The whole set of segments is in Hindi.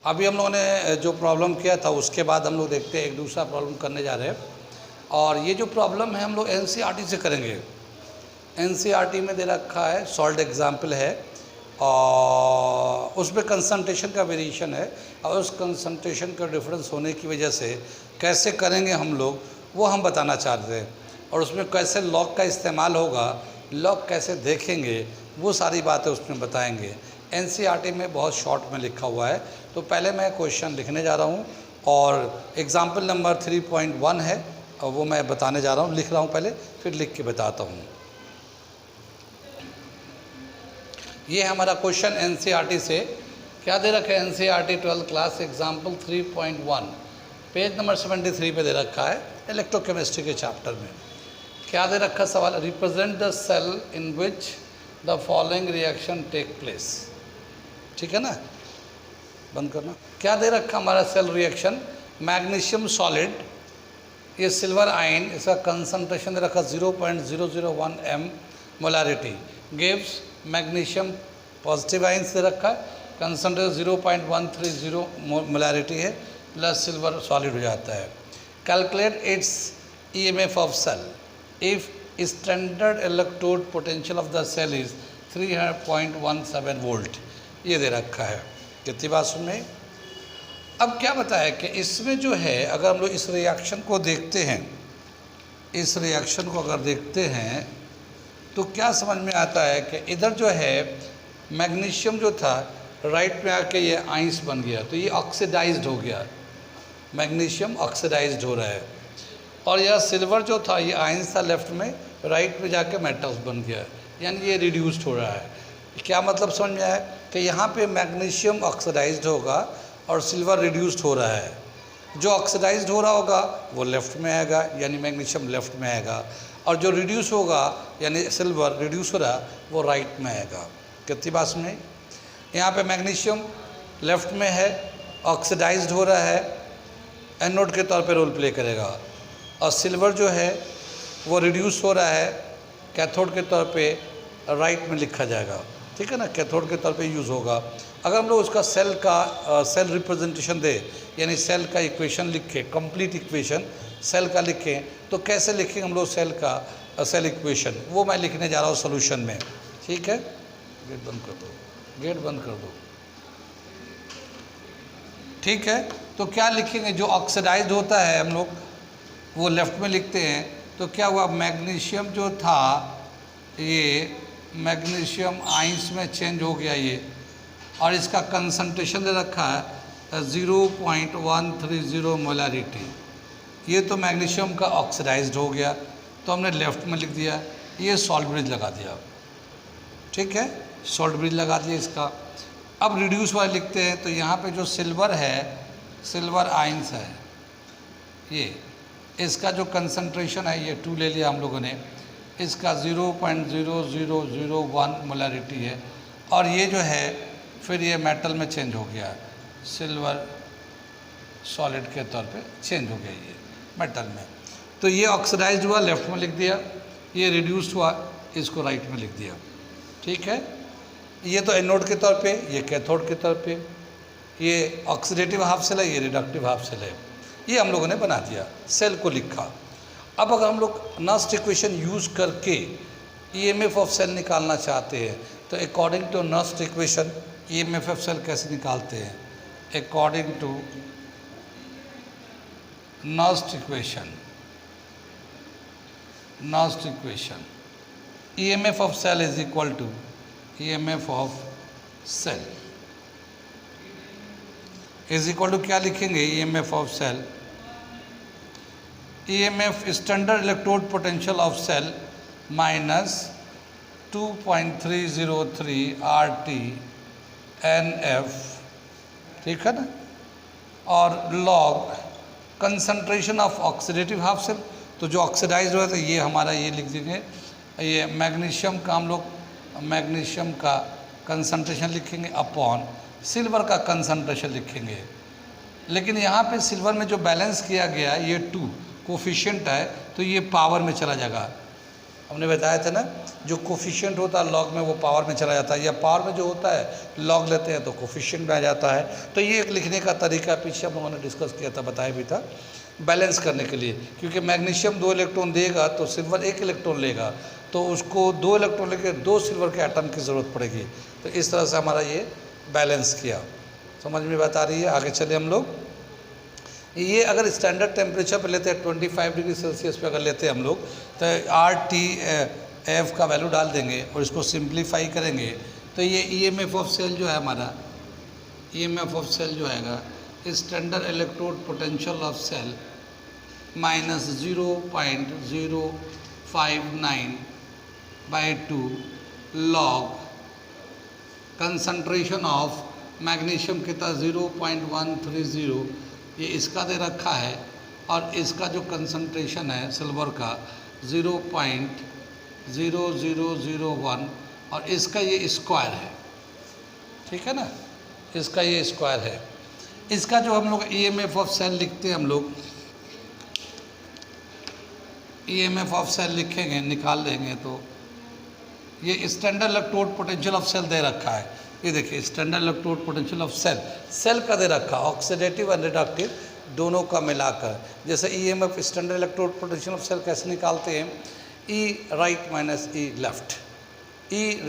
अभी हम लोगों ने जो प्रॉब्लम किया था उसके बाद हम लोग देखते हैं एक दूसरा प्रॉब्लम करने जा रहे हैं। और ये जो प्रॉब्लम है हम लोग एनसीईआरटी से करेंगे। एनसीईआरटी में दे रखा है, सॉल्व्ड एग्जाम्पल है और उसमें कंसंट्रेशन का वेरिएशन है और उस कंसंट्रेशन का डिफरेंस होने की वजह से कैसे करेंगे हम लोग वो हम बताना चाहते हैं। और उसमें कैसे लॉग का इस्तेमाल होगा, लॉग कैसे देखेंगे, वो सारी बातें उसमें बताएंगे। एनसीईआरटी में बहुत शॉर्ट में लिखा हुआ है। तो पहले मैं क्वेश्चन लिखने जा रहा हूँ और एग्जाम्पल नंबर 3.1 है और वो मैं बताने जा रहा हूँ। लिख रहा हूँ पहले, फिर लिख के बताता हूँ। ये है हमारा क्वेश्चन एनसीईआरटी से। क्या दे रखा है NCERT 12th class example 3.1 page number 73 पे दे रखा है इलेक्ट्रोकेमिस्ट्री के चैप्टर में। क्या दे रखा सवाल, represent the cell in which the following reaction take place. ठीक है ना, बंद करना। क्या दे रखा हमारा सेल रिएक्शन, मैग्नीशियम सॉलिड, ये सिल्वर आयन, इसका कंसंट्रेशन दे रखा 0.001 m molarity, gives magnesium positive ions दे रखा है, कंसंट्रेशन 0.130 मोलारिटी है, प्लस सिल्वर सॉलिड हो जाता है। Calculate its EMF of cell if standard electrode potential of the cell is 300.17 volt. ये दे रखा है। कितनी बात सुन में। अब क्या बताया कि इसमें जो है अगर हम लोग इस रिएक्शन को देखते हैं, इस रिएक्शन को अगर देखते हैं तो क्या समझ में आता है कि इधर जो है मैग्नीशियम जो था राइट में आके ये आइंस बन गया, तो ये ऑक्सीडाइज्ड हो गया, मैग्नीशियम ऑक्सीडाइज्ड हो रहा है। और यह सिल्वर जो था ये आइंस था लेफ्ट में, राइट में जाके मेटल्स बन गया, यानी ये रिड्यूस्ड हो रहा है। क्या मतलब समझ में आया कि यहाँ पे मैग्नीशियम ऑक्सीडाइज्ड होगा और सिल्वर रिड्यूस्ड हो रहा है। जो ऑक्सीडाइज्ड हो रहा होगा वो लेफ्ट में आएगा, यानी मैग्नीशियम लेफ्ट में आएगा, और जो रिड्यूस होगा यानी सिल्वर रिड्यूस हो रहा वो राइट में आएगा। कितनी बात सुनिए। यहाँ पे मैग्नीशियम लेफ्ट में है, ऑक्सीडाइज्ड हो रहा है, एनोड के तौर पे रोल प्ले करेगा, और सिल्वर जो है वो रिड्यूस हो रहा है, कैथोड के तौर पे राइट में लिखा जाएगा। ठीक है ना, कैथोड के तौर पे यूज़ होगा। अगर हम लोग उसका सेल का सेल रिप्रेजेंटेशन दे, यानी सेल का इक्वेशन लिखें, कंप्लीट इक्वेशन सेल का लिखें, तो कैसे लिखेंगे हम लोग सेल का सेल इक्वेशन, वो मैं लिखने जा रहा हूँ सोल्यूशन में। ठीक है, गेट बंद कर दो, गेट बंद कर दो। ठीक है, तो क्या लिखेंगे, जो ऑक्सीडाइज्ड होता है हम लोग वो लेफ्ट में लिखते हैं। तो क्या हुआ, मैग्नीशियम जो था ये मैग्नीशियम आइंस में चेंज हो गया ये, और इसका कंसंट्रेशन दे रखा है 0.130 मोलारिटी। ये तो मैग्नीशियम का ऑक्सीडाइज्ड हो गया, तो हमने लेफ्ट में लिख दिया, ये सॉल्ट ब्रिज लगा दिया। ठीक है, सॉल्ट ब्रिज लगा दिया इसका। अब रिड्यूस वाला लिखते हैं, तो यहाँ पे जो सिल्वर है, सिल्वर आइंस है, ये इसका जो कंसंट्रेशन है ये 2 ले लिया हम लोगों ने, इसका 0.0001 मोलारिटी है, और ये जो है फिर ये मेटल में चेंज हो गया, सिल्वर सॉलिड के तौर पे चेंज हो गया ये मेटल में। तो ये ऑक्सीडाइज्ड हुआ, लेफ्ट में लिख दिया, ये रिड्यूस्ड हुआ, इसको राइट में लिख दिया। ठीक है, ये तो एनोड के तौर पे, ये कैथोड के तौर पे, ये ऑक्सीडेटिव हाफ सेल है, ये रिडक्टिव हाफ सेल है। ये हम लोगों ने बना दिया, सेल को लिखा। अब अगर हम लोग नस्ट इक्वेशन यूज़ करके ईएमएफ ऑफ सेल निकालना चाहते हैं, तो according to Nernst equation EMF of cell कैसे निकालते हैं, according to Nernst equation, Nernst equation EMF of cell is equal to EMF of cell is equal to क्या लिखेंगे, EMF of cell, EMF standard electrode potential of cell minus 2.303 RT NF। ठीक है ना, और log concentration of oxidative half cell, तो जो ऑक्सीडाइज हुआ था ये हमारा ये लिख देंगे, ये मैग्नीशियम का हम लोग मैग्नीशियम का कंसंट्रेशन लिखेंगे अपॉन सिल्वर का कंसंट्रेशन लिखेंगे। लेकिन यहाँ पे सिल्वर में जो बैलेंस किया गया ये 2 कोफिशिएंट है, तो ये पावर में चला जाएगा, हमने बताया था ना, जो कोफिशिएंट होता है लॉग में वो पावर में चला जाता है, या पावर में जो होता है लॉग लेते हैं तो कोफिशिएंट में आ जाता है। तो ये एक लिखने का तरीका पीछे हम लोगों ने डिस्कस किया था, बताया भी था, बैलेंस करने के लिए। क्योंकि मैग्नीशियम 2 इलेक्ट्रॉन देगा तो सिल्वर 1 इलेक्ट्रॉन लेगा, तो उसको 2 इलेक्ट्रॉन लेकर 2 सिल्वर के एटम की ज़रूरत पड़ेगी। तो इस तरह से हमारा ये बैलेंस किया। समझ में बात आ रही है? आगे चले हम लोग। ये अगर स्टैंडर्ड टेम्परेचर पे लेते हैं 25 डिग्री सेल्सियस पे अगर लेते हैं हम लोग, तो RTF का वैल्यू डाल देंगे और इसको सिंप्लीफाई करेंगे तो ये EMF ऑफ सेल जो है हमारा, EMF ऑफ सेल जो आएगा, standard electrode potential of cell minus 0.059/2 log concentration of magnesium कितना 0.130, ये इसका दे रखा है, और इसका जो कंसंट्रेशन है सिल्वर का 0.0001, और इसका ये स्क्वायर है, ठीक है ना, इसका ये स्क्वायर है। इसका जो हम लोग EMF ऑफ सेल लिखते हैं, हम लोग EMF ऑफ सेल लिखेंगे, निकाल लेंगे तो ये standard electrode potential of cell दे रखा है। ये देखिए standard electrode potential of cell, cell का दे रखा, ऑक्सीडेटिव एंड रिडक्टिव दोनों का मिलाकर। जैसे EMF standard electrode potential of cell कैसे निकालते हैं, E right minus E left, E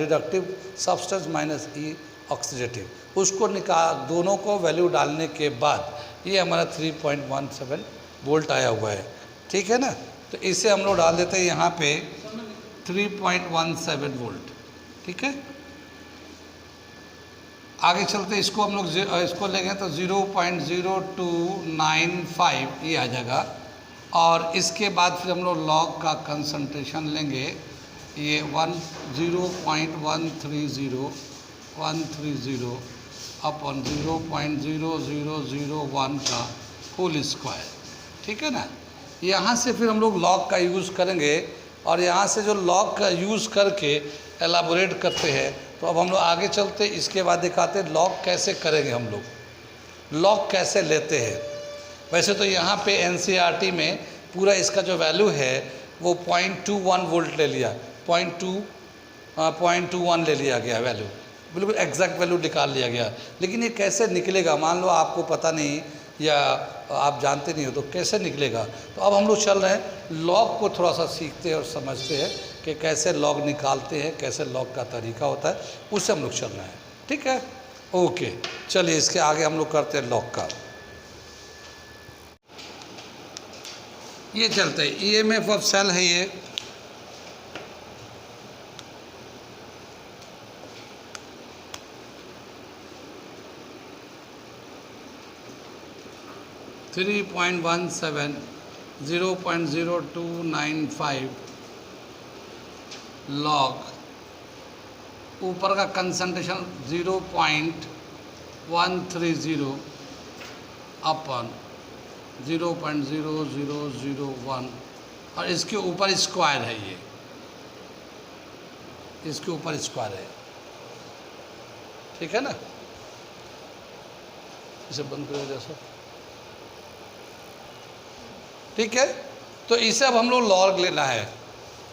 reductive substance minus E oxidative, उसको निकाल, दोनों को वैल्यू डालने के बाद ये हमारा 3.17 वोल्ट आया हुआ है, ठीक है ना। तो इसे हम लोग डाल देते हैं यहाँ पे 3.17 वोल्ट, ठीक है। आगे चलते इसको हम लोग इसको लेंगे तो 0.0295 ये आ जाएगा, और इसके बाद फिर हम लोग लॉग का कंसंट्रेशन लेंगे, ये 0.130 अपॉन 0.0001 का होल स्क्वायर, ठीक है ना। यहाँ से फिर हम लोग लॉग का यूज़ करेंगे, और यहाँ से जो लॉग का यूज़ करके एलाबोरेट करते हैं। तो अब हम लोग आगे चलते, इसके बाद दिखाते हैं लॉग कैसे करेंगे, हम लोग लॉग कैसे लेते हैं। वैसे तो यहाँ पे NCERT में पूरा इसका जो वैल्यू है वो 0.21 वोल्ट ले लिया, 0.21 ले लिया गया वैल्यू, बिल्कुल एग्जैक्ट वैल्यू निकाल लिया गया। लेकिन ये कैसे निकलेगा, मान लो आपको पता नहीं या आप जानते नहीं हो तो कैसे निकलेगा। तो अब हम लोग चल रहे हैं लॉग को थोड़ा सा सीखते हैं और समझते हैं कि कैसे लॉग निकालते हैं, कैसे लॉग का तरीका होता है, उससे हम लोग चल रहे हैं, ठीक है। ओके, चलिए इसके आगे हम लोग करते हैं लॉग का। ये चलते हैं EMF ऑफ सेल है ये, .17 0.0295 लॉग, ऊपर का कंसंट्रेशन 0.130 अपन 0.0001, और इसके ऊपर स्क्वायर है, ये इसके ऊपर स्क्वायर है, ठीक है ना। इसे बंद करो जैसा, ठीक है। तो इसे अब हम लोग लॉग लेना है।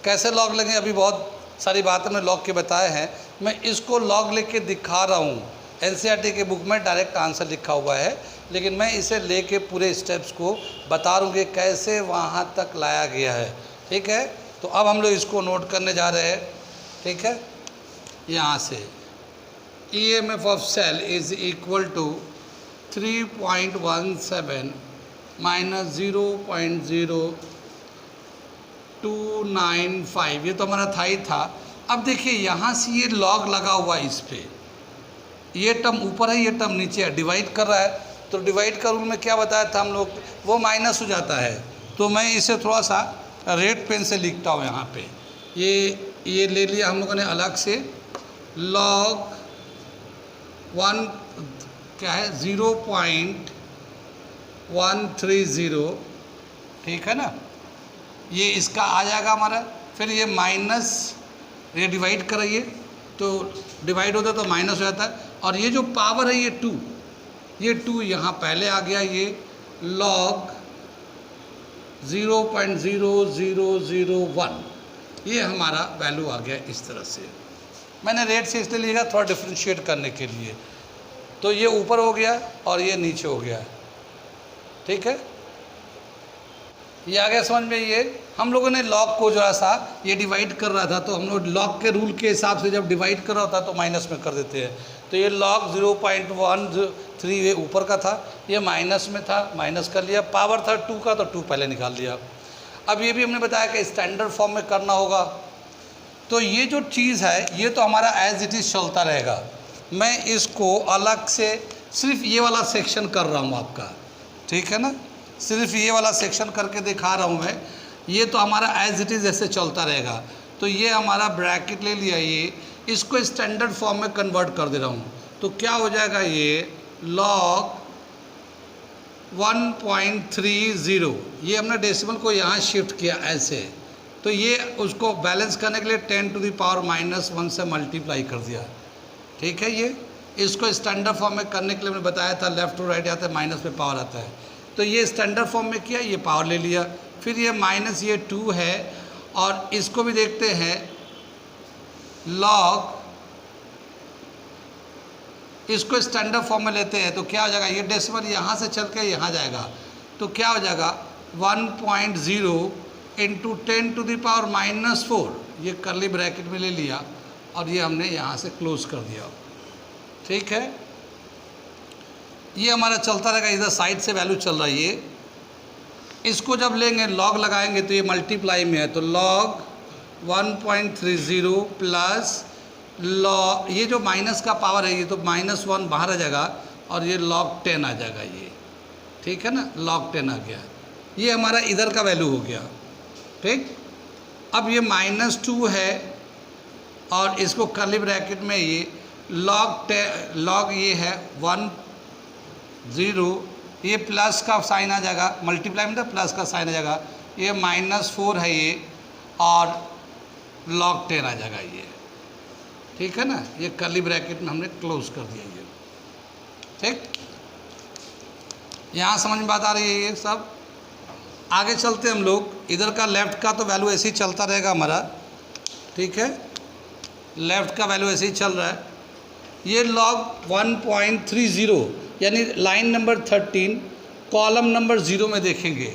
कैसे लॉग लेंगे, अभी बहुत सारी बातें मैं लॉग के बताए हैं, मैं इसको लॉग लेके दिखा रहा हूँ। NCERT के बुक में डायरेक्ट आंसर लिखा हुआ है, लेकिन मैं इसे लेके पूरे स्टेप्स को बता रहा हूँ कि कैसे वहाँ तक लाया गया है, ठीक है। तो अब हम लोग इसको नोट करने जा रहे हैं, ठीक है। यहाँ से EMF of cell is equal to 3.17 minus 0.0295, ये तो हमारा था ही था। अब देखिए यहाँ से ये लॉग लगा हुआ है, इस पर ये टर्म ऊपर है, ये टर्म नीचे है, डिवाइड कर रहा है। तो डिवाइड का रूल में क्या बताया था हम लोग, वो माइनस हो जाता है। तो मैं इसे थोड़ा सा रेड पेन से लिखता हूँ यहाँ पे, ये ले लिया हम लोगों ने अलग से, लॉग 1 क्या है 0.130, ठीक है ना। ये इसका आ जाएगा हमारा, फिर ये माइनस, ये डिवाइड कराइए तो डिवाइड होता है तो माइनस हो जाता है, और ये जो पावर है ये 2, ये 2 यहाँ पहले आ गया, ये लॉग 0.0001, ये हमारा वैल्यू आ गया इस तरह से। मैंने रेट से इसलिए लिखा थोड़ा डिफ्रेंशिएट करने के लिए। तो ये ऊपर हो गया और ये नीचे हो गया, ठीक है। ये आ गया समझ में। ये हम लोगों ने लॉग को जरा सा ये डिवाइड कर रहा था, तो हम लोग लॉग के रूल के हिसाब से जब डिवाइड कर रहा होता है तो माइनस में कर देते हैं। तो ये लॉग 0.13 ये ऊपर का था, ये माइनस में था, माइनस कर लिया। पावर था 2 का, तो 2 पहले निकाल लिया। अब ये भी हमने बताया कि स्टैंडर्ड फॉर्म में करना होगा। तो ये जो चीज़ है ये तो हमारा एज इट इज़ चलता रहेगा। मैं इसको अलग से सिर्फ ये वाला सेक्शन कर रहा हूँ आपका, ठीक है ना, सिर्फ ये वाला सेक्शन करके दिखा रहा हूँ मैं। ये तो हमारा एज इट इज़ ऐसे चलता रहेगा। तो ये हमारा ब्रैकेट ले लिया, ये इसको स्टैंडर्ड फॉर्म में कन्वर्ट कर दे रहा हूँ। तो क्या हो जाएगा, ये log 1.30, ये हमने डेसिमल को यहाँ शिफ्ट किया ऐसे। तो ये उसको बैलेंस करने के लिए 10⁻⁻1 से मल्टीप्लाई कर दिया, ठीक है। ये इसको स्टैंडर्ड फॉर्म में करने के लिए मैंने बताया था, लेफ्ट टू राइट आता है, माइनस में पावर आता है। तो ये स्टैंडर्ड फॉर्म में किया, ये पावर ले लिया। फिर ये माइनस ये 2 है, और इसको भी देखते हैं log, इसको स्टैंडर्ड फॉर्म में लेते हैं। तो क्या हो जाएगा, ये डेसिमल यहाँ से चल के यहाँ जाएगा। तो क्या हो जाएगा 1.0 इंटू 10⁻⁻4, ये करली ब्रैकेट में ले लिया और ये हमने यहाँ से क्लोज कर दिया, ठीक है। ये हमारा चलता रहेगा, इधर साइड से वैल्यू चल रहा है। ये इसको जब लेंगे लॉग लगाएंगे तो ये मल्टीप्लाई में है। तो log 1.30 प्लस लॉग, ये जो माइनस का पावर है ये तो -1 बाहर आ जाएगा और ये log 10 आ जाएगा, ये ठीक है ना, log 10 आ गया। ये हमारा इधर का वैल्यू हो गया, ठीक। अब ये -2 है और इसको कर्ली ब्रैकेट में ये log ये है 10, ये प्लस का साइन आ जाएगा, मल्टीप्लाई में तो प्लस का साइन आ जाएगा। ये -4 है ये, और log 10 आ जाएगा ये, ठीक है ना। ये कर्ली ब्रैकेट में हमने क्लोज कर दिया ये, ठीक। यहाँ समझ में बात आ रही है ये सब। आगे चलते हम लोग, इधर का लेफ़्ट का तो वैल्यू ऐसे ही चलता रहेगा हमारा, ठीक है। लेफ़्ट का वैल्यू ऐसे ही चल रहा है। ये log 1.30 यानी लाइन नंबर 13 कॉलम नंबर 0 में देखेंगे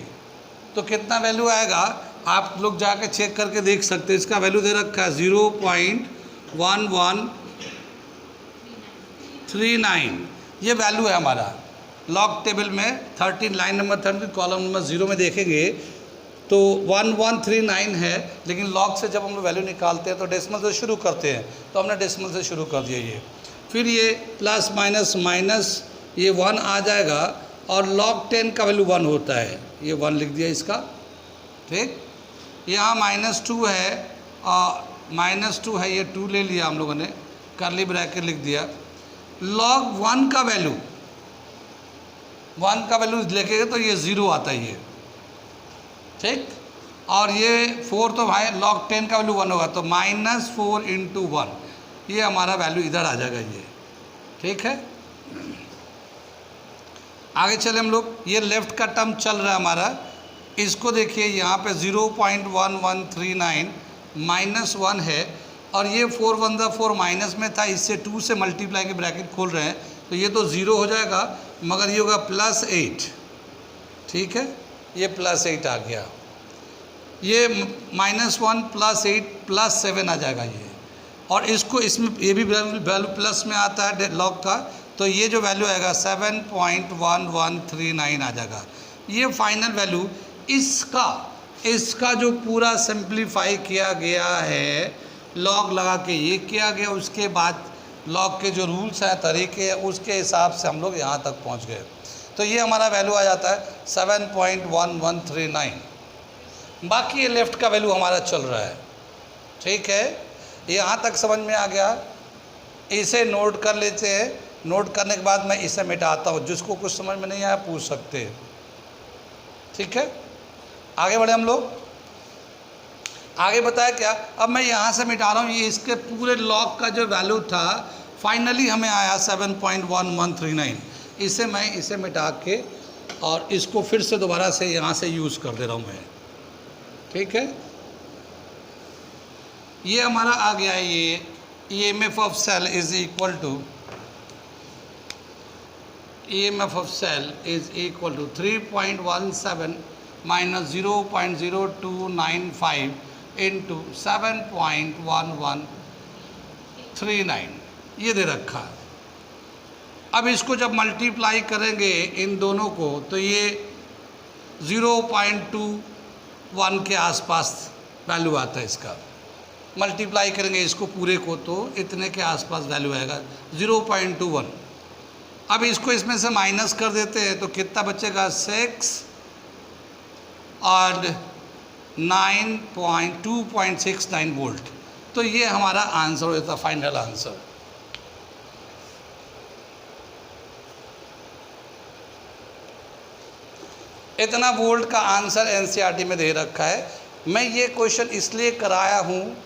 तो कितना वैल्यू आएगा, आप लोग जाके चेक करके देख सकते हैं। इसका वैल्यू दे रखा है 0.1139, ये वैल्यू है हमारा। लॉग टेबल में 13 लाइन नंबर 13 कॉलम नंबर 0 में देखेंगे तो 1139 है, लेकिन लॉग से जब हम लोग वैल्यू निकालते हैं तो डेसिमल से शुरू करते हैं, तो हमने डेसिमल से शुरू कर दिया ये। फिर ये प्लस माइनस माइनस ये 1 आ जाएगा, और log 10 का वैल्यू 1 होता है, ये 1 लिख दिया इसका, ठीक। यहाँ -2 है, और -2 है, ये 2 ले लिया हम लोगों ने, कर्ली ब्रैकेट लिख दिया। log 1 का वैल्यू लिखेंगे तो ये 0 आता है ये, ठीक। और ये 4 तो भाई log 10 का वैल्यू 1 होगा, तो -4 इंटू 1, ये हमारा वैल्यू इधर आ जाएगा ये, ठीक है। आगे चले हम लोग, ये लेफ़्ट का टर्म चल रहा है हमारा, इसको देखिए यहाँ पे 0.1139 -1 है, और ये 4 1 4 माइनस में था, इससे 2 से मल्टीप्लाई के ब्रैकेट खोल रहे हैं तो ये तो 0 हो जाएगा, मगर ये होगा +8, ठीक है। ये +8 आ गया, ये -1 +8 +7 आ जाएगा ये, और इसको इसमें ये भी वैल्यू प्लस में आता है लॉग का, तो ये जो वैल्यू आएगा 7.1139 आ जाएगा। ये फाइनल वैल्यू इसका जो पूरा सिंप्लीफाई किया गया है लॉग लगा के ये किया गया, उसके बाद लॉग के जो रूल्स हैं, तरीके हैं, उसके हिसाब से हम लोग यहाँ तक पहुँच गए। तो ये हमारा वैल्यू आ जाता है 7.1139। बाकी ये लेफ़्ट का वैल्यू हमारा चल रहा है, ठीक है। यहाँ तक समझ में आ गया, इसे नोट कर लेते हैं। नोट करने के बाद मैं इसे मिटाता हूँ, जिसको कुछ समझ में नहीं आया पूछ सकते हैं, ठीक है। आगे बढ़े हम लोग, आगे बताया क्या, अब मैं यहाँ से मिटा रहा हूँ, ये इसके पूरे लॉग का जो वैल्यू था फाइनली हमें आया 7.1139। इसे मैं इसे मिटा के और इसको फिर से दोबारा से यहाँ से यूज़ कर दे रहा हूँ मैं, ठीक है। ये हमारा आ गया है, ये EMF of cell is equal to EMF of cell is equal to 3.17 minus 0.0295 into 7.1139 ये दे रखा है। अब इसको जब मल्टीप्लाई करेंगे इन दोनों को तो ये 0.21 के आसपास वैल्यू आता है इसका। मल्टीप्लाई करेंगे इसको पूरे को तो इतने के आसपास वैल्यू आएगा 0.21। अब इसको इसमें से माइनस कर देते हैं तो कितना बचेगा 6 और 2.69 वोल्ट। तो ये हमारा आंसर हो जाता, फाइनल आंसर। इतना वोल्ट का आंसर एनसीईआरटी में दे रखा है। मैं ये क्वेश्चन इसलिए कराया हूँ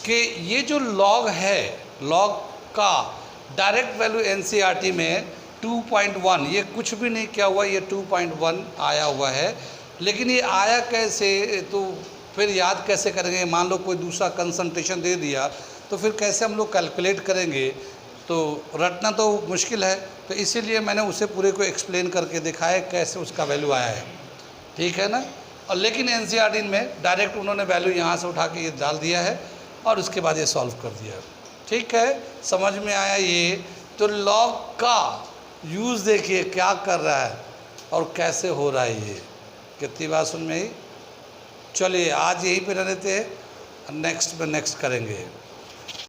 कि ये जो लॉग है, लॉग का डायरेक्ट वैल्यू एनसीईआरटी में 2.1, ये कुछ भी नहीं किया हुआ, ये 2.1 आया हुआ है। लेकिन ये आया कैसे, तो फिर याद कैसे करेंगे? मान लो कोई दूसरा कंसंट्रेशन दे दिया तो फिर कैसे हम लोग कैलकुलेट करेंगे? तो रटना तो मुश्किल है, तो इसीलिए मैंने उसे पूरे को एक्सप्लेन करके दिखाया कैसे उसका वैल्यू आया है, ठीक है ना। और लेकिन एनसीईआरटी में डायरेक्ट उन्होंने वैल्यू यहाँ से उठा के ये डाल दिया है और उसके बाद ये सॉल्व कर दिया, ठीक है। समझ में आया ये? तो लॉग का यूज़ देखिए क्या कर रहा है और कैसे हो रहा है, ये कितनी बात सुन में ही। चलिए आज यहीं पे रहते हैं, नेक्स्ट में नेक्स्ट करेंगे।